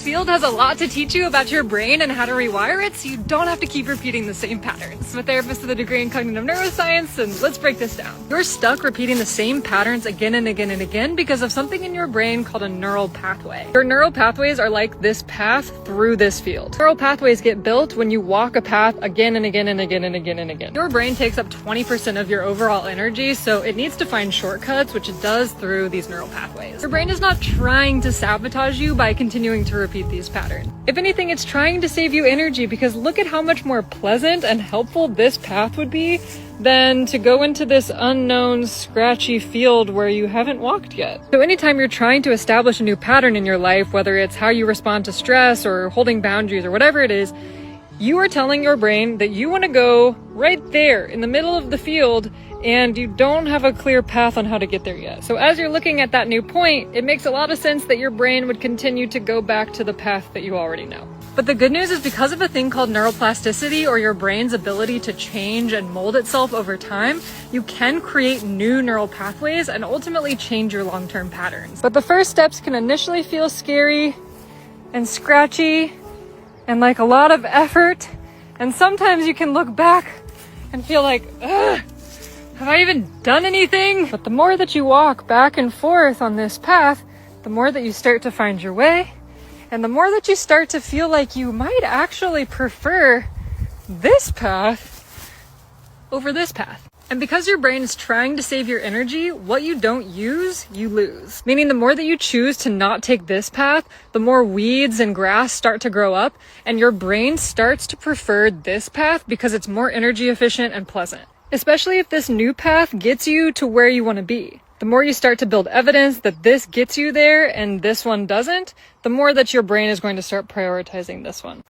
This field has a lot to teach you about your brain and how to rewire it so you don't have to keep repeating the same patterns. I'm a therapist with a degree in cognitive neuroscience, and let's break this down. You're stuck repeating the same patterns again and again and again because of something in your brain called a neural pathway. Your neural pathways are like this path through this field. Neural pathways get built when you walk a path again and again and again and again and again. Your brain takes up 20% of your overall energy, so it needs to find shortcuts, which it does through these neural pathways. Your brain is not trying to sabotage you by continuing to repeat these patterns. If anything, it's trying to save you energy because look at how much more pleasant and helpful this path would be than to go into this unknown, scratchy field where you haven't walked yet. So anytime you're trying to establish a new pattern in your life, whether it's how you respond to stress or holding boundaries or whatever it is, you are telling your brain that you want to go right there in the middle of the field and you don't have a clear path on how to get there yet. So as you're looking at that new point, it makes a lot of sense that your brain would continue to go back to the path that you already know. But the good news is because of a thing called neuroplasticity, or your brain's ability to change and mold itself over time, you can create new neural pathways and ultimately change your long-term patterns. But the first steps can initially feel scary and scratchy and like a lot of effort. And sometimes you can look back and feel like, ugh, have I even done anything? But the more that you walk back and forth on this path, the more that you start to find your way, and the more that you start to feel like you might actually prefer this path over this path. And because your brain is trying to save your energy, what you don't use, you lose. Meaning the more that you choose to not take this path, the more weeds and grass start to grow up, and your brain starts to prefer this path because it's more energy efficient and pleasant. Especially if this new path gets you to where you want to be. The more you start to build evidence that this gets you there and this one doesn't, the more that your brain is going to start prioritizing this one.